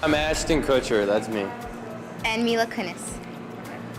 I'm Ashton Kutcher, that's me. And Mila Kunis.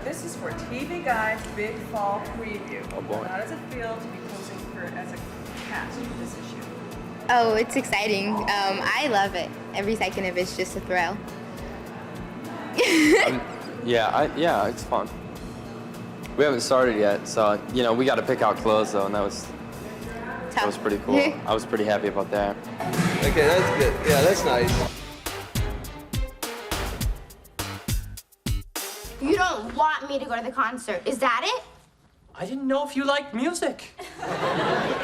This is for TV Guide's Big Fall Preview. Oh boy. How does it feel to be posing as a cast for this issue? Oh, it's exciting. I love it. Every second of it's just a thrill. Yeah, it's fun. We haven't started yet, so we got to pick out clothes though, and that was pretty cool. I was pretty happy about that. Okay, that's good. Yeah, that's nice. You don't want me to go to the concert, is that it? I didn't know if you liked music.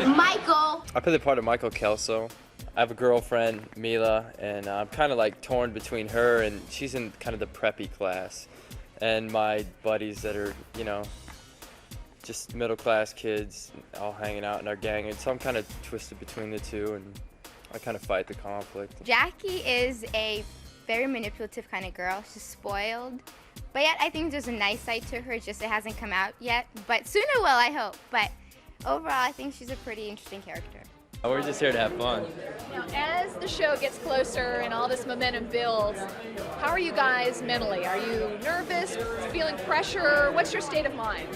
Michael! I play the part of Michael Kelso. I have a girlfriend, Mila, and I'm kind of like torn between her and she's in kind of the preppy class, and my buddies that are, just middle-class kids all hanging out in our gang, and so I'm kind of twisted between the two, and I kind of fight the conflict. Jackie is a very manipulative kind of girl. She's spoiled. But yet, I think there's a nice side to her, just it hasn't come out yet. But soon it will, I hope. But overall, I think she's a pretty interesting character. We're just here to have fun. Now, as the show gets closer and all this momentum builds, how are you guys mentally? Are you nervous, feeling pressure? What's your state of mind?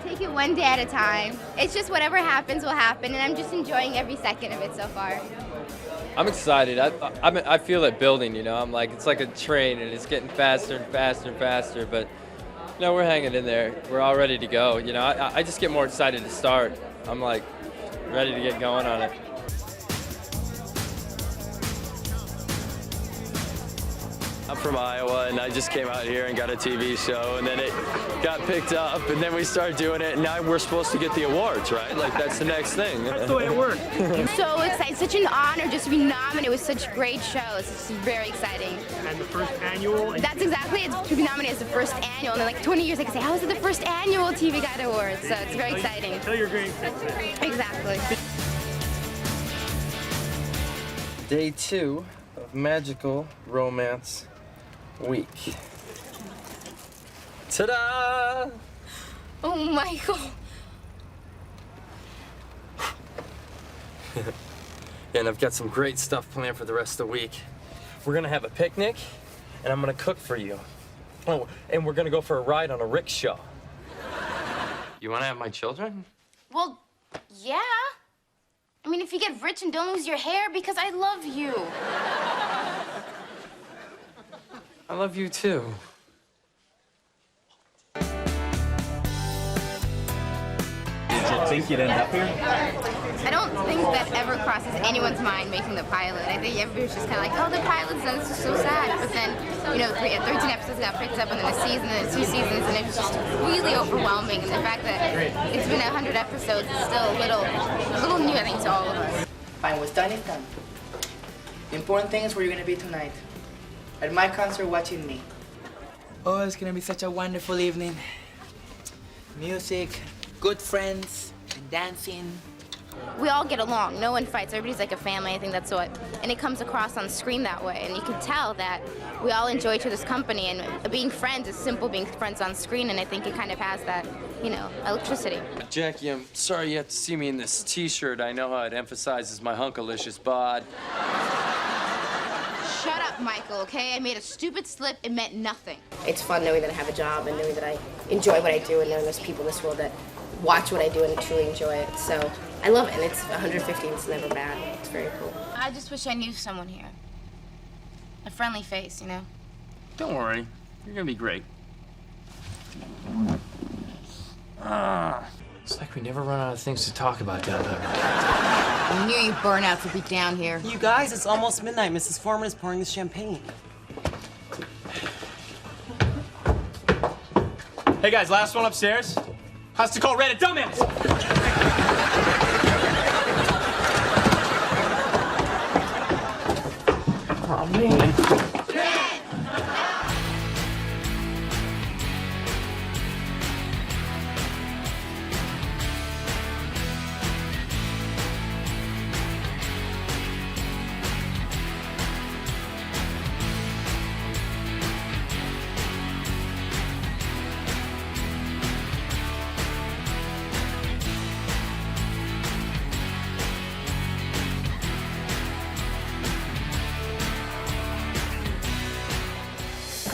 Take it one day at a time. It's just whatever happens will happen, and I'm just enjoying every second of it so far. I'm excited. I feel it building, I'm like, it's like a train, and it's getting faster and faster and faster, but we're hanging in there. We're all ready to go. I just get more excited to start. I'm like ready to get going on it. I'm from Iowa, and I just came out here and got a TV show, and then it got picked up, and then we started doing it, and now we're supposed to get the awards, right? Like, that's the next thing. That's the way it works. I'm so excited. Such an honor just to be nominated with such great shows. It's very exciting. And the first annual. That's exactly it. To be nominated as the first annual. And then, 20 years, I can say, how was it the first annual TV Guide Awards? So it's very exciting. Tell your great. Exactly. Day 2 of Magical Romance Week. Ta-da! Oh, Michael. And I've got some great stuff planned for the rest of the week. We're gonna have a picnic, and I'm gonna cook for you. Oh, and we're gonna go for a ride on a rickshaw. You wanna have my children? Well, yeah. I mean, if you get rich and don't lose your hair, because I love you. I love you too. Did you think you'd end up here? I don't think that ever crosses anyone's mind making the pilot. I think everybody's just kind of like, oh, the pilot's done, this is so sad. But then, 13 episodes got picked up, and then a season, and then 2 seasons, and it was just really overwhelming. And the fact that it's been 100 episodes is still a little new, I think, to all of us. Fine, what's done is done. The important thing is where you're gonna be tonight. At my concert watching me. Oh, it's gonna be such a wonderful evening. Music, good friends, and dancing. We all get along. No one fights. Everybody's like a family. I think that's what, and it comes across on screen that way. And you can tell that we all enjoy each other's company. And being friends is simple. Being friends on screen, and I think it kind of has that, electricity. Jackie, I'm sorry you have to see me in this T-shirt. I know how it emphasizes my hunkalicious bod. Shut up, Michael. Okay? I made a stupid slip. It meant nothing. It's fun knowing that I have a job and knowing that I enjoy what I do and knowing there's people in this world that watch what I do and truly enjoy it. So I love it, and it's 150 and it's never bad. It's very cool. I just wish I knew someone here. A friendly face, Don't worry. You're gonna be great. It's like we never run out of things to talk about down there. I knew you burnouts would be down here. You guys, it's almost midnight. Mrs. Foreman is pouring the champagne. Hey guys, last one upstairs. Has to call Red a dumbass. Oh man.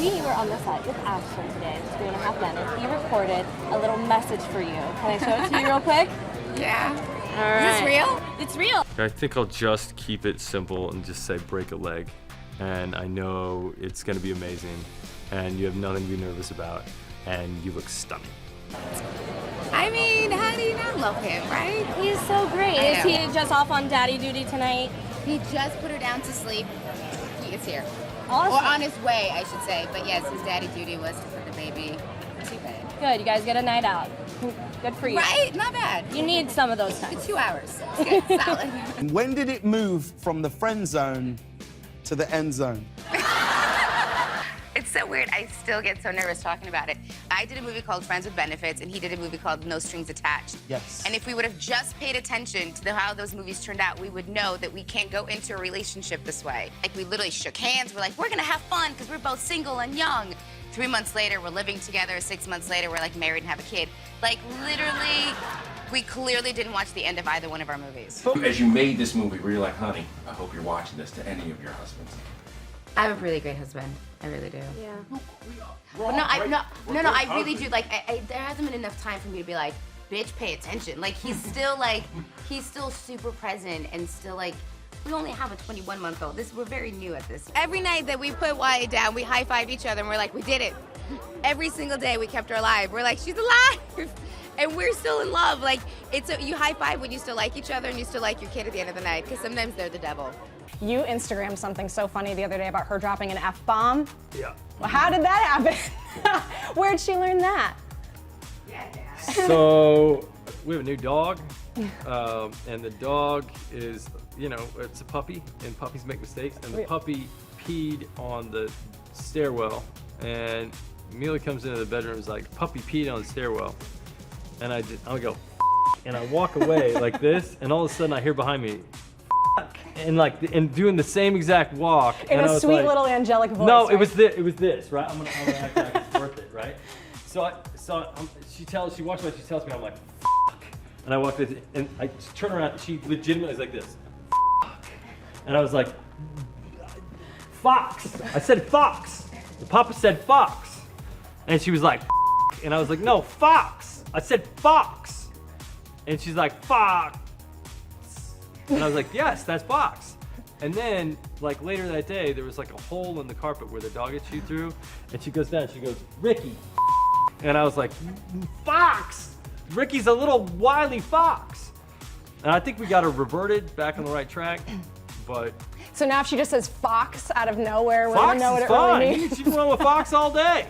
We were on the set with Ashton today, 3.5 Men, and he recorded a little message for you. Can I show it to you real quick? Yeah. All right. Is this real? It's real. I think I'll just keep it simple and just say break a leg. And I know it's gonna be amazing, and you have nothing to be nervous about, and you look stunning. I mean, how do you not love him, right? He's so great. I Is know. he just off on daddy duty tonight? He just put her down to sleep. He is here. Awesome. Or on his way, I should say. But yes, his daddy duty was to put the baby to bed. Good, you guys get a night out. Good for you. Right? Not bad. You need some of those times. 2 hours. It's good. Solid. When did it move from the friend zone to the end zone? It's so weird. I still get so nervous talking about it. I did a movie called Friends with Benefits, and he did a movie called No Strings Attached. Yes. And if we would have just paid attention to how those movies turned out, we would know that we can't go into a relationship this way. Like, we literally shook hands. We're like, we're gonna have fun because we're both single and young. 3 months later, we're living together. 6 months later, we're like married and have a kid. Like, literally, we clearly didn't watch the end of either one of our movies. As you made this movie, were you like, honey, I hope you're watching this to any of your husbands? I have a really great husband. I really do. Yeah. But no, I really do. Like, there hasn't been enough time for me to be like, bitch, pay attention. Like, he's still super present and still like, we only have a 21-month-old. We're very new at this. Every night that we put Wyatt down, we high-fived each other and we're like, we did it. Every single day we kept her alive. We're like, she's alive. And we're still in love. Like, you high-five when you still like each other and you still like your kid at the end of the night, because sometimes they're the devil. You Instagrammed something so funny the other day about her dropping an F-bomb. Yeah. Well, how did that happen? Where'd she learn that? So we have a new dog, and the dog is, it's a puppy, and puppies make mistakes, and the puppy peed on the stairwell, and Mila comes into the bedroom and is like, puppy peed on the stairwell, and I go, and I walk away like this, and all of a sudden I hear behind me, and doing the same exact walk. In and a sweet little angelic voice. No, right? it was this, right? I'm gonna act like it's worth it, right? She walks by, she tells me, I'm like, fuck. And I walk this, and I turn around, and she legitimately is like this, fuck. And I was like, fox. I said fox. The papa said fox. And she was like, fuck. And I was like, no, fox. I said fox. And she's like, fox. And I was like, yes, that's fox. And then, like, later that day, there was like a hole in the carpet where the dog had chewed through, and she goes down, she goes, Ricky. And I was like, fox! Ricky's a little wily fox. And I think we got her reverted back on the right track, but... So now if she just says fox out of nowhere, we Fox don't know what is it really fine. means. She can run with fox all day.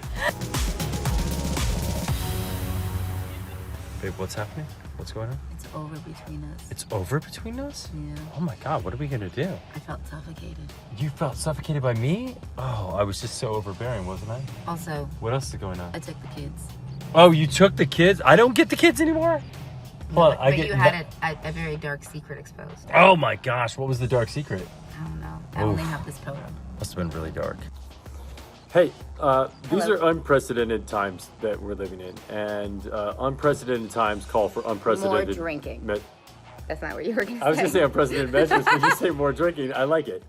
Babe, what's happening? What's going on? It's over between us. It's over between us? Yeah. Oh my God, what are we gonna do? I felt suffocated. You felt suffocated by me? Oh, I was just so overbearing, wasn't I? Also, What else is going on? I took the kids. Oh, you took the kids? I don't get the kids anymore? Well, But you had a very dark secret exposed. Oh my gosh, what was the dark secret? I don't know. I only have this photo. Must have been really dark. Hey, these Hello. are unprecedented times that we're living in, and unprecedented times call for unprecedented... More drinking. That's not what you were going to say. I was going to say unprecedented measures, but you say more drinking. I like it.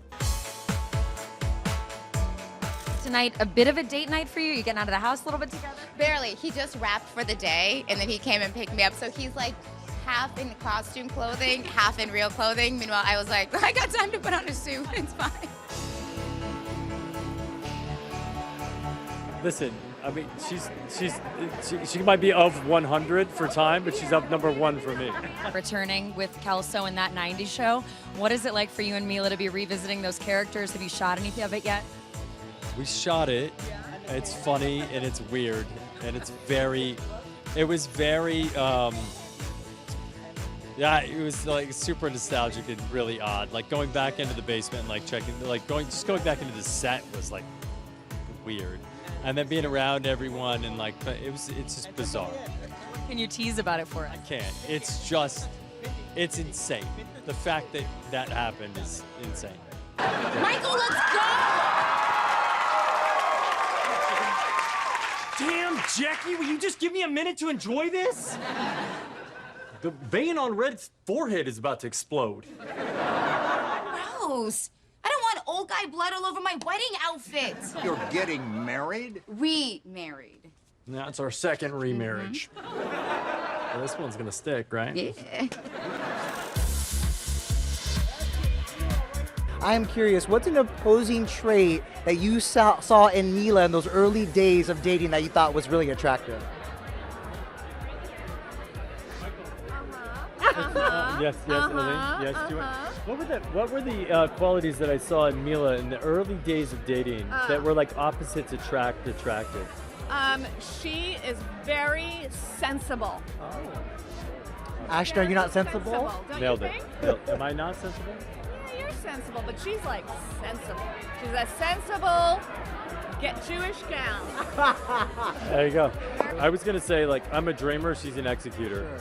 Tonight, a bit of a date night for you? You getting out of the house a little bit together? Barely. He just wrapped for the day, and then he came and picked me up. So he's like half in costume clothing, half in real clothing. Meanwhile, I was like, I got time to put on a suit. It's fine. Listen, I mean, she might be of 100 for time, but she's up #1 for me. Returning with Kelso in that 90s show. What is it like for you and Mila to be revisiting those characters? Have you shot anything of it yet? We shot it. It's funny and it's weird and it was very, yeah, it was like super nostalgic and really odd. Like going back into the basement and like checking, like going back into the set was like weird. And then being around everyone and like, it's just bizarre. What can you tease about it for us? I can't. It's insane. The fact that happened is insane. Michael, let's go! Damn, Jackie, will you just give me a minute to enjoy this? The vein on Red's forehead is about to explode. Gross. I don't want old guy blood all over my wedding outfit. You're getting married? Remarried. That's our second remarriage. Well, this one's gonna stick, right? Yeah. I am curious, what's an opposing trait that you saw in Mila in those early days of dating that you thought was really attractive? Yes, Elaine. Yes, do it. What were the qualities that I saw in Mila in the early days of dating that were like opposites attractive? She is very sensible. Ashton, are you not sensible? Don't Nailed you it. think? Am I not sensible? Yeah, you're sensible, but she's like sensible. She's a sensible, get Jewish gal. There you go. I was gonna say like I'm a dreamer, she's an executor.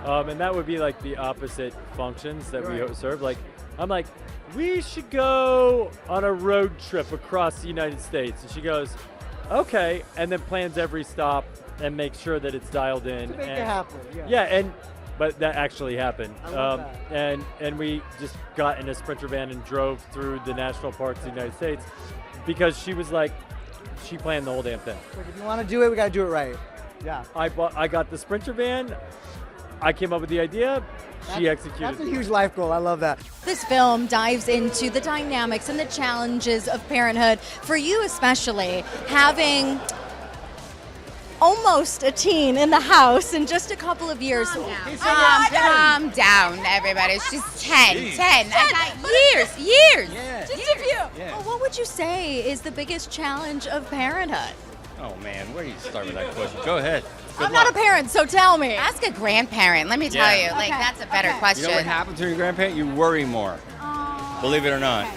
And that would be like the opposite functions that we serve. Like, I'm like, we should go on a road trip across the United States. And she goes, okay, and then plans every stop and makes sure that it's dialed in. To make it happen, but that actually happened. I love that. And we just got in a Sprinter van and drove through the national parks of the United States because she was like, she planned the whole damn thing. Like, if you want to do it, we got to do it right. Yeah. I got the Sprinter van. I came up with the idea, she executed. That's a huge life goal. I love that. This film dives into the dynamics and the challenges of parenthood. For you especially, having almost a teen in the house in just a couple of years. Calm down, everybody. She's 10. Jeez. 10. I got years. Yeah. Just a few. Yeah. Well, what would you say is the biggest challenge of parenthood? Oh man, where do you start with that question? Go ahead. I'm not a parent, so tell me. Ask a grandparent. Let me tell you. Like, that's a better question. You know what happens to your grandparent? You worry more. Believe it or not.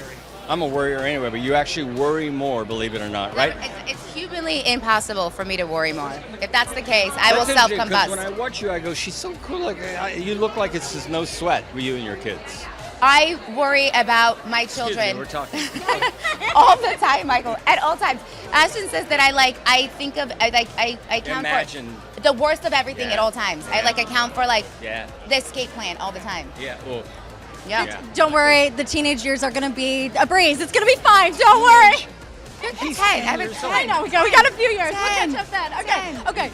I'm a worrier anyway, but you actually worry more, believe it or not, right? It's humanly impossible for me to worry more. If that's the case, I will self-combust. When I watch you, I go, she's so cool. Like you look like it's just no sweat with you and your kids. I worry about my children. Excuse me, we're talking. all the time, Michael. At all times. Ashton says that I think of I count Imagine. for the worst of everything at all times. I account for Yeah. the escape plan all the time. Yeah. Well. Yeah. Don't worry, the teenage years are going to be a breeze. It's going to be fine. Don't worry. You're 10. I'm 10. I know. We got a few years. We'll catch up then. Okay. 10. Okay.